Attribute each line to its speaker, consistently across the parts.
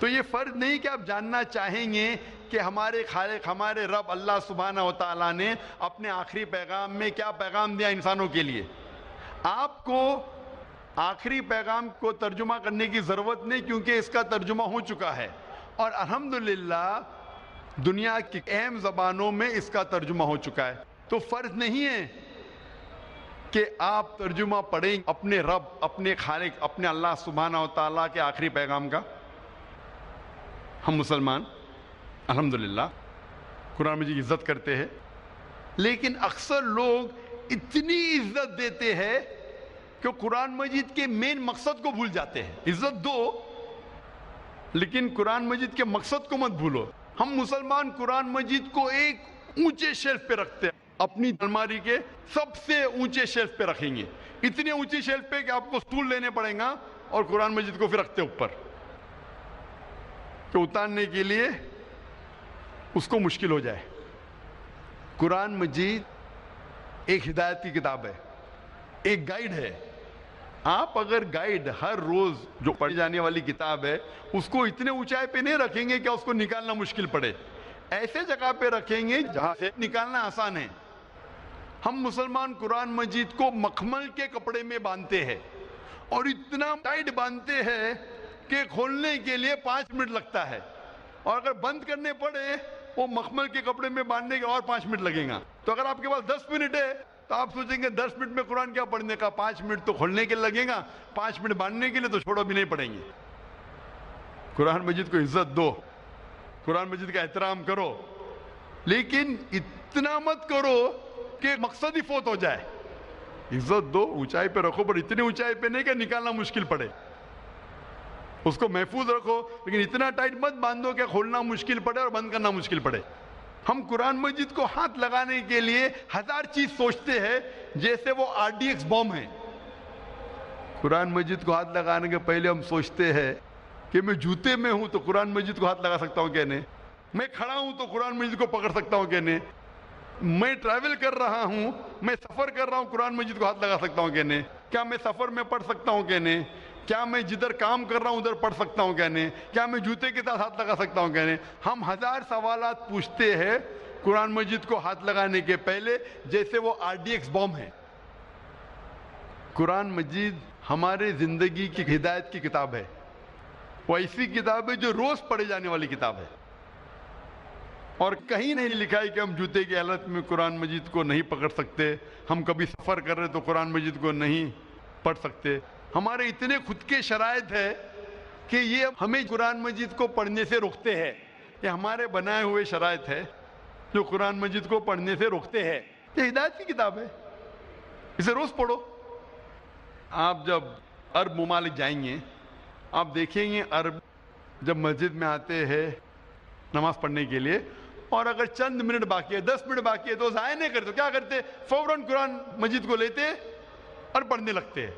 Speaker 1: تو یہ فرض نہیں کہ آپ جاننا چاہیں گے کہ ہمارے خالق ہمارے رب اللہ سبحانہ و تعالیٰ نے اپنے آخری پیغام میں کیا پیغام دیا انسانوں کے لیے. آپ کو آخری پیغام کو ترجمہ کرنے کی ضرورت نہیں، کیونکہ اس کا ترجمہ ہو چکا ہے، اور الحمدللہ دنیا کی اہم زبانوں میں اس کا ترجمہ ہو چکا ہے. تو فرض نہیں ہے کہ آپ ترجمہ پڑھیں اپنے رب اپنے خالق اپنے اللہ سبحانہ و تعالیٰ کے آخری پیغام کا. ہم مسلمان الحمدللہ قرآن مجید کی عزت کرتے ہیں، لیکن اکثر لوگ اتنی عزت دیتے ہیں کہ قرآن مجید کے مین مقصد کو بھول جاتے ہیں. عزت دو لیکن قرآن مجید کے مقصد کو مت بھولو. ہم مسلمان قرآن مجید کو ایک اونچے شیلف پہ رکھتے ہیں، اپنی الماری کے سب سے اونچے شیلف پہ رکھیں گے، اتنے اونچے شیلف پہ کہ آپ کو سٹول لینے پڑیں گا، اور قرآن مجید کو پھر رکھتے اوپر کہ اتارنے کے لیے اس کو مشکل ہو جائے. قرآن مجید ایک ہدایت کی کتاب ہے، ایک گائیڈ ہے. آپ اگر گائیڈ ہر روز جو پڑھی جانے والی کتاب ہے اس کو اتنے اونچائی پہ نہیں رکھیں گے کہ اس کو نکالنا مشکل پڑے، ایسے جگہ پہ رکھیں گے جہاں سے نکالنا آسان ہے. ہم مسلمان قرآن مجید کو مخمل کے کپڑے میں باندھتے ہیں، اور اتنا ٹائٹ باندھتے ہیں کہ کھولنے کے لیے 5 منٹ لگتا ہے، اور اگر بند کرنے پڑے وہ مخمل کے کپڑے میں باندھنے کے اور 5 منٹ لگیں گا. تو اگر آپ کے پاس 10 منٹ ہے تو آپ سوچیں گے 10 منٹ میں قرآن کیا پڑھنے کا، 5 منٹ تو کھولنے کے لگے گا، 5 منٹ باندھنے کے لیے تو چھوڑو بھی نہیں پڑیں گے. قرآن مجید کو عزت دو، قرآن مجید کا احترام کرو، لیکن اتنا مت کرو کہ مقصد ہی فوت ہو جائے. عزت دو، اونچائی پہ رکھو، پر اتنی اونچائی پہ نہیں کہ نکالنا مشکل پڑے. اس کو محفوظ رکھو، لیکن اتنا ٹائٹ مت باندھو کہ کھولنا مشکل پڑے اور بند کرنا مشکل پڑے. ہم قرآن مجید کو ہاتھ لگانے کے لیے 1000 چیز سوچتے ہیں، جیسے وہ RDX بوم ہے. قرآن مجید کو ہاتھ لگانے کے پہلے ہم سوچتے ہیں کہ میں جوتے میں ہوں تو قرآن مجید کو ہاتھ لگا سکتا ہوں کہ نہیں، میں کھڑا ہوں تو قرآن مجید کو پکڑ سکتا ہوں کہ نہیں، میں ٹریول کر رہا ہوں، میں سفر کر رہا ہوں، قرآن مجید کو ہاتھ لگا سکتا ہوں کہ نہیں، کیا میں سفر میں پڑھ سکتا ہوں کہ نہیں، کیا میں جدھر کام کر رہا ہوں ادھر پڑھ سکتا ہوں کہ نہیں، کیا میں جوتے کے ساتھ ہاتھ لگا سکتا ہوں کہ نہیں. ہم 1000 سوالات پوچھتے ہیں قرآن مجید کو ہاتھ لگانے کے پہلے، جیسے وہ RDX بوم ہے. قرآن مجید ہمارے زندگی کی ہدایت کی کتاب ہے. وہ ایسی کتاب ہے جو روز پڑھی جانے والی کتاب ہے، اور کہیں نہیں لکھا ہے کہ ہم جوتے کی حالت میں قرآن مجید کو نہیں پکڑ سکتے، ہم کبھی سفر کر رہے تو قرآن مجید کو نہیں پڑھ سکتے. ہمارے اتنے خود کے شرائط ہے کہ یہ ہمیں قرآن مجید کو پڑھنے سے روکتے ہیں. یہ ہمارے بنائے ہوئے شرائط ہے جو قرآن مجید کو پڑھنے سے روکتے ہیں. یہ ہدایت کی کتاب ہے، اسے روز پڑھو. آپ جب عرب ممالک جائیں گے آپ دیکھیں گے عرب جب مسجد میں آتے ہیں نماز پڑھنے کے لیے، اور اگر چند منٹ باقی ہے 10 منٹ باقی ہے تو ضائع نہیں کرتے. کیا کرتے؟ فوراً قرآن مجید کو لیتے اور پڑھنے لگتے ہیں.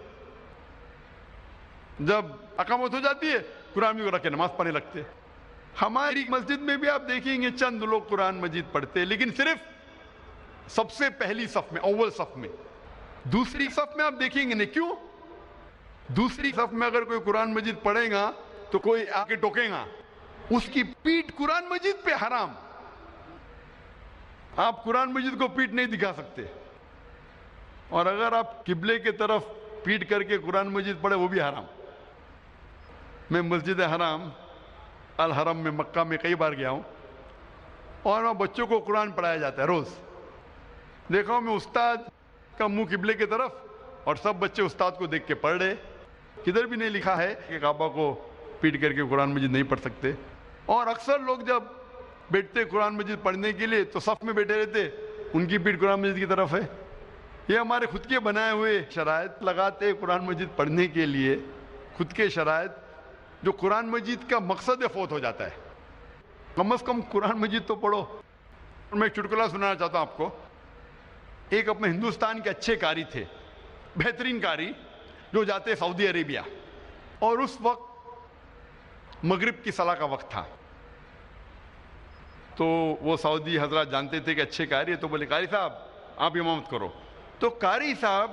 Speaker 1: جب اقامت ہو جاتی ہے قرآن کو رکھ کے نماز پڑھنے لگتے. ہماری مسجد میں بھی آپ دیکھیں گے چند لوگ قرآن مجید پڑھتے ہیں، لیکن صرف سب سے پہلی صف میں، اول صف میں. دوسری صف میں آپ دیکھیں گے نہیں. کیوں؟ دوسری صف میں اگر کوئی قرآن مجید پڑھے گا تو کوئی آ کے ٹوکے گا، اس کی پیٹھ قرآن مجید پہ حرام. آپ قرآن مجید کو پیٹھ نہیں دکھا سکتے، اور اگر آپ قبلے کی طرف پیٹھ کر کے قرآن مجید پڑھے وہ بھی حرام. میں مسجد حرام الحرم میں مکہ میں کئی بار گیا ہوں، اور وہاں بچوں کو قرآن پڑھایا جاتا ہے روز. دیکھا ہوں میں استاد کا منہ قبلے کی طرف، اور سب بچے استاد کو دیکھ کے پڑھ رہے. کدھر بھی نہیں لکھا ہے کہ کعبہ کو پیٹ کر کے قرآن مجید نہیں پڑھ سکتے. اور اکثر لوگ جب بیٹھتے قرآن مجید پڑھنے کے لیے تو صف میں بیٹھے رہتے، ان کی پیٹھ قرآن مجید کی طرف ہے. یہ ہمارے خود کے بنائے ہوئے شرائط لگاتے قرآن مجید پڑھنے کے لیے، خود کے شرائط جو قرآن مجید کا مقصد فوت ہو جاتا ہے. کم از کم قرآن مجید تو پڑھو. میں ایک چٹکلا سنانا چاہتا ہوں آپ کو. ایک اپنے ہندوستان کے اچھے قاری تھے، بہترین قاری، جو جاتے سعودی عربیہ، اور اس وقت مغرب کی صلاح کا وقت تھا. تو وہ سعودی حضرات جانتے تھے کہ اچھے قاری ہے، تو بولے قاری صاحب آپ امامت کرو. تو قاری صاحب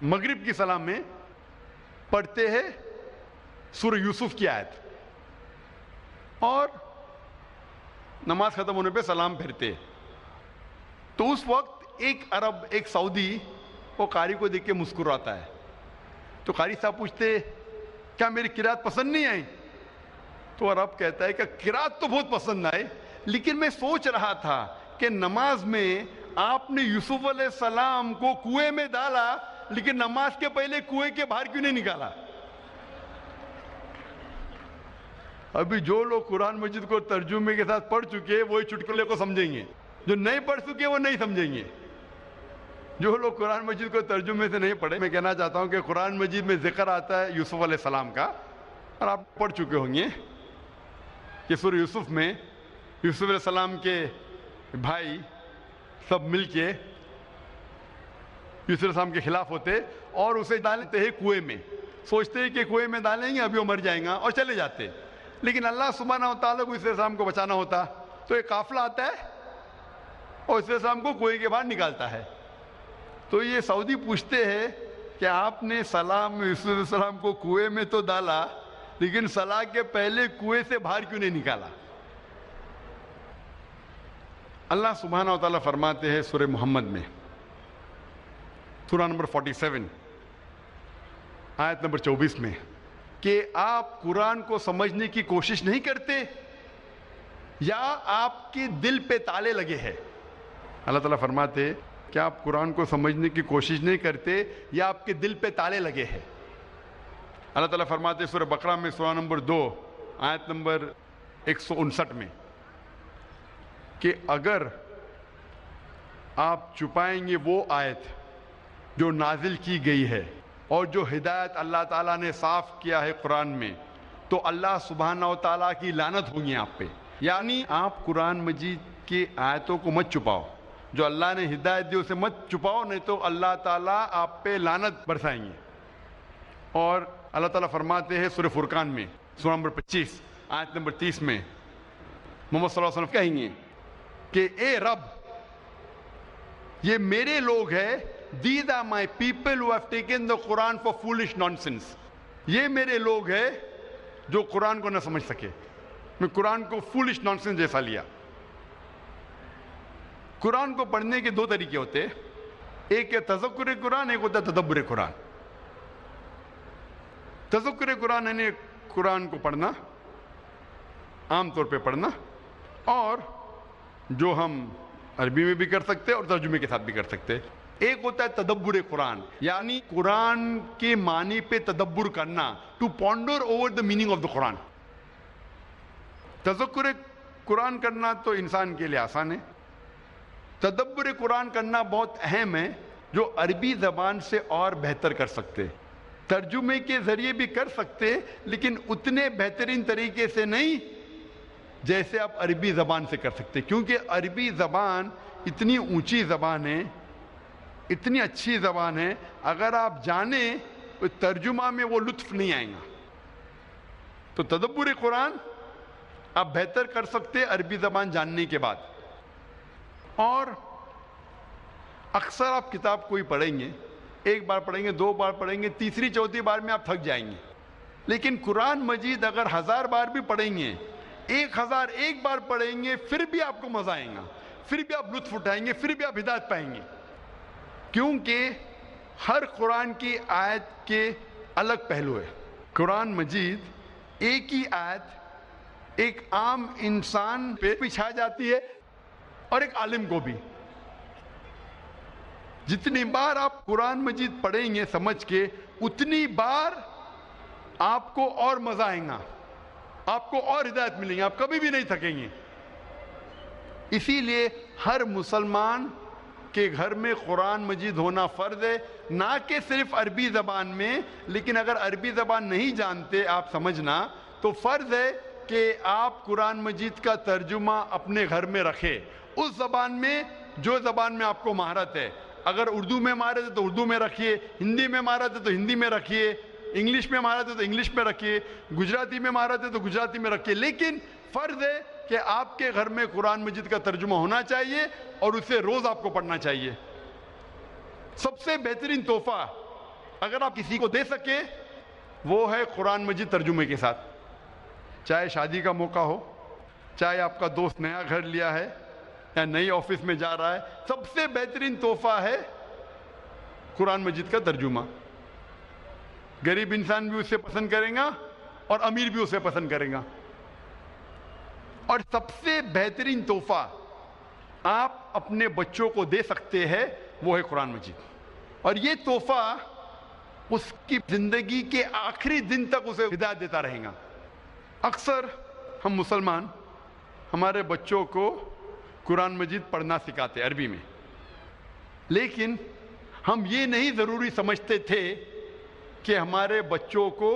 Speaker 1: مغرب کی صلاح میں پڑھتے ہیں سورہ یوسف کی آیت. اور نماز ختم ہونے پہ سلام پھرتے. تو اس وقت ایک عرب، ایک سعودی، وہ قاری کو دیکھ کے مسکراتا ہے. تو قاری صاحب پوچھتے کیا میری قرات پسند نہیں آئی؟ تو عرب کہتا ہے کہ قرات تو بہت پسند آئے، لیکن میں سوچ رہا تھا کہ نماز میں آپ نے یوسف علیہ السلام کو کنویں میں ڈالا، لیکن نماز کے پہلے کنویں کے باہر کیوں نہیں نکالا؟ ابھی جو لوگ قرآن مجید کو ترجمے کے ساتھ پڑھ چکے وہی چٹکلے کو سمجھیں گے، جو نہیں پڑھ چکے وہ نہیں سمجھیں گے. جو لوگ قرآن مجید کو ترجمے سے نہیں پڑھے، میں کہنا چاہتا ہوں کہ قرآن مجید میں ذکر آتا ہے یوسف علیہ السلام کا، اور آپ پڑھ چکے ہوں گے کہ سورہ یوسف میں یوسف علیہ السلام کے بھائی سب مل کے یوسف علیہ السلام کے خلاف ہوتے اور اسے ڈالتے ہیں کنویں میں. سوچتے ہیں کہ کنویں میں ڈالیں گے ابھی وہ مر جائیں گا، اور چلے جاتے. لیکن اللہ سبحانہ و تعالیٰ کو یوسف علیہ السلام کو بچانا ہوتا تو ایک قافلہ آتا ہے اور یوسف علیہ السلام کو کنویں کے باہر نکالتا ہے. تو یہ سعودی پوچھتے ہیں کہ آپ نے سلام یوسف علیہ السلام کو کنویں میں تو ڈالا، لیکن صلاح کے پہلے کنویں سے باہر کیوں نہیں نکالا؟ اللہ سبحانہ و تعالیٰ فرماتے ہیں سورہ محمد میں، سورہ نمبر 47 آیت نمبر 24 میں، کہ آپ قرآن کو سمجھنے کی کوشش نہیں کرتے یا آپ کے دل پہ تالے لگے ہیں. اللہ تعالیٰ فرماتے ہیں کہ آپ قرآن کو سمجھنے کی کوشش نہیں کرتے یا آپ کے دل پہ تالے لگے ہیں. اللہ تعالیٰ فرماتے ہیں سورہ بقرہ میں سورہ نمبر 2 آیت نمبر 159 میں کہ اگر آپ چھپائیں گے وہ آیت جو نازل کی گئی ہے اور جو ہدایت اللہ تعالیٰ نے صاف کیا ہے قرآن میں، تو اللہ سبحانہ و تعالیٰ کی لعنت ہوگی آپ پہ. یعنی آپ قرآن مجید کی آیتوں کو مت چھپاؤ، جو اللہ نے ہدایت دی اسے مت چھپاؤ، نہیں تو اللہ تعالیٰ آپ پہ لعنت برسائیں گے. اور اللہ تعالیٰ فرماتے ہیں سورہ فرقان میں سورہ نمبر 25 آیت نمبر 30 میں محمد صلی اللہ علیہ وسلم کہیں گے کہ اے رب، یہ میرے لوگ ہیں، these are my people who have taken the Quran for foolish nonsense. یہ میرے لوگ ہیں جو قرآن کو نہ سمجھ سکے. میں قرآن کو foolish nonsense جیسا لیا. قرآن کو پڑھنے کے 2 طریقے ہوتے ہیں، ایک ہے تذکر قرآن، ایک ہوتا ہے تدبر قرآن. تذکر قرآن یعنی قرآن کو پڑھنا، عام طور پہ پڑھنا، اور جو ہم عربی میں بھی کر سکتے اور ترجمے کے ساتھ بھی کر سکتے. ایک ہوتا ہے تدبر قرآن، یعنی قرآن کے معنی پہ تدبر کرنا، to ponder over the meaning of the قرآن. تذکر قرآن کرنا تو انسان کے لیے آسان ہے، تدبر قرآن کرنا بہت اہم ہے، جو عربی زبان سے اور بہتر کر سکتے، ترجمے کے ذریعے بھی کر سکتے، لیکن اتنے بہترین طریقے سے نہیں جیسے آپ عربی زبان سے کر سکتے. کیونکہ عربی زبان اتنی اونچی زبان ہے، اتنی اچھی زبان ہے، اگر آپ جانیں ترجمہ میں وہ لطف نہیں آئے گا. تو تدبر قرآن آپ بہتر کر سکتے عربی زبان جاننے کے بعد. اور اکثر آپ کتاب کوئی پڑھیں گے، ایک بار پڑھیں گے، 2 بار پڑھیں گے، تیسری چوتھی بار میں آپ تھک جائیں گے. لیکن قرآن مجید اگر 1000 بار بھی پڑھیں گے، 1001 بار پڑھیں گے، پھر بھی آپ کو مزہ آئے گا، پھر بھی آپ لطف اٹھائیں گے، پھر بھی آپ ہدایت پائیں گے. کیونکہ ہر قرآن کی آیت کے الگ پہلو ہے. قرآن مجید ایک ہی آیت ایک عام انسان پہ بھی چھا جاتی ہے اور ایک عالم کو بھی. جتنی بار آپ قرآن مجید پڑھیں گے سمجھ کے، اتنی بار آپ کو اور مزہ آئے گا، آپ کو اور ہدایت ملیں گی، آپ کبھی بھی نہیں تھکیں گے. اسی لیے ہر مسلمان کے گھر میں قرآن مجید ہونا فرض ہے، نہ کہ صرف عربی زبان میں. لیکن اگر عربی زبان نہیں جانتے آپ سمجھنا، تو فرض ہے کہ آپ قرآن مجید کا ترجمہ اپنے گھر میں رکھیں، اس زبان میں جو زبان میں آپ کو مہارت ہے. اگر اردو میں مہارت ہے تو اردو میں رکھیے، ہندی میں مہارت ہے تو ہندی میں رکھیے، انگلش میں مہارت ہے تو انگلش میں رکھیے، گجراتی میں مہارت ہے تو گجراتی میں رکھیے. لیکن فرض ہے کہ آپ کے گھر میں قرآن مجید کا ترجمہ ہونا چاہیے اور اسے روز آپ کو پڑھنا چاہیے. سب سے بہترین تحفہ اگر آپ کسی کو دے سکے وہ ہے قرآن مجید ترجمے کے ساتھ. چاہے شادی کا موقع ہو, چاہے آپ کا دوست نیا گھر لیا ہے یا نئی آفس میں جا رہا ہے, سب سے بہترین تحفہ ہے قرآن مجید کا ترجمہ. غریب انسان بھی اسے پسند کرے گا اور امیر بھی اسے پسند کرے گا. اور سب سے بہترین تحفہ آپ اپنے بچوں کو دے سکتے ہیں وہ ہے قرآن مجید. اور یہ تحفہ اس کی زندگی کے آخری دن تک اسے ہدایت دیتا رہے گا. اکثر ہم مسلمان ہمارے بچوں کو قرآن مجید پڑھنا سکھاتے عربی میں, لیکن ہم یہ نہیں ضروری سمجھتے تھے کہ ہمارے بچوں کو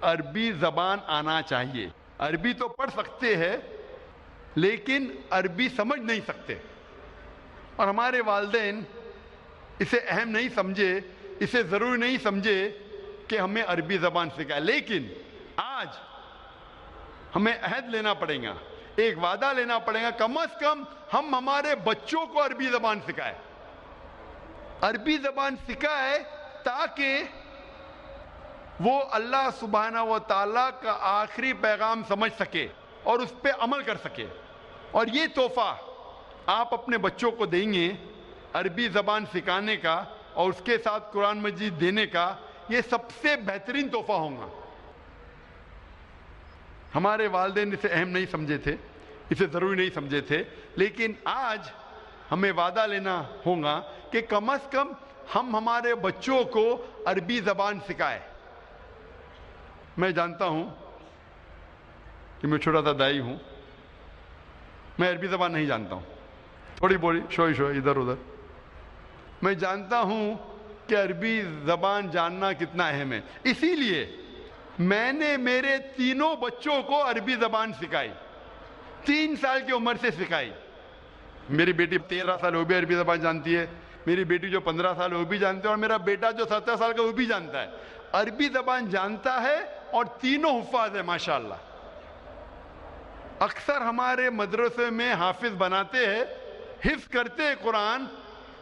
Speaker 1: عربی زبان آنا چاہیے. عربی تو پڑھ سکتے ہیں لیکن عربی سمجھ نہیں سکتے, اور ہمارے والدین اسے اہم نہیں سمجھے, اسے ضروری نہیں سمجھے کہ ہمیں عربی زبان سکھائے. لیکن آج ہمیں عہد لینا پڑے گا, ایک وعدہ لینا پڑے گا, کم از کم ہم ہمارے بچوں کو عربی زبان سکھائے. عربی زبان سکھائے تاکہ وہ اللہ سبحانہ و تعالیٰ کا آخری پیغام سمجھ سکے اور اس پہ عمل کر سکے. اور یہ تحفہ آپ اپنے بچوں کو دیں گے, عربی زبان سکھانے کا اور اس کے ساتھ قرآن مجید دینے کا, یہ سب سے بہترین تحفہ ہوگا. ہمارے والدین اسے اہم نہیں سمجھے تھے, اسے ضروری نہیں سمجھے تھے, لیکن آج ہمیں وعدہ لینا ہوگا کہ کم از کم ہم ہمارے بچوں کو عربی زبان سکھائیں. میں جانتا ہوں کہ میں چھوٹا سا دائی ہوں, میں عربی زبان نہیں جانتا ہوں, تھوڑی بولی شوئی شوئی ادھر ادھر. میں جانتا ہوں کہ عربی زبان جاننا کتنا اہم ہے, اسی لیے میں نے میرے تینوں بچوں کو عربی زبان سکھائی, 3 سال کی عمر سے سکھائی. میری بیٹی 13 سال وہ بھی عربی زبان جانتی ہے, میری بیٹی جو 15 سال وہ بھی جانتی ہے, اور میرا بیٹا جو 17 سال کا وہ بھی جانتا ہے. عربی زبان جانتا ہے اور تینوں حفاظ ہے ماشاءاللہ. اکثر ہمارے مدرسے میں حافظ بناتے ہیں, حفظ کرتے ہیں قرآن,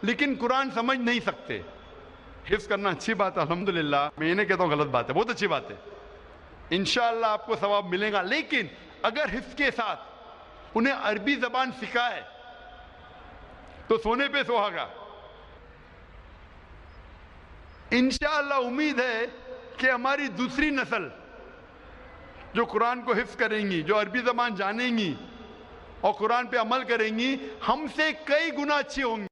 Speaker 1: لیکن قرآن سمجھ نہیں سکتے. حفظ کرنا اچھی بات ہے الحمدللہ, میں یہ نہیں کہتا ہوں غلط بات ہے, بہت اچھی بات ہے, انشاءاللہ آپ کو ثواب ملے گا. لیکن اگر حفظ کے ساتھ انہیں عربی زبان سکھائے تو سونے پہ سہاگا. انشاءاللہ امید ہے کہ ہماری دوسری نسل جو قرآن کو حفظ کریں گی, جو عربی زبان جانیں گی اور قرآن پہ عمل کریں گی, ہم سے کئی گنا اچھی ہوں گی.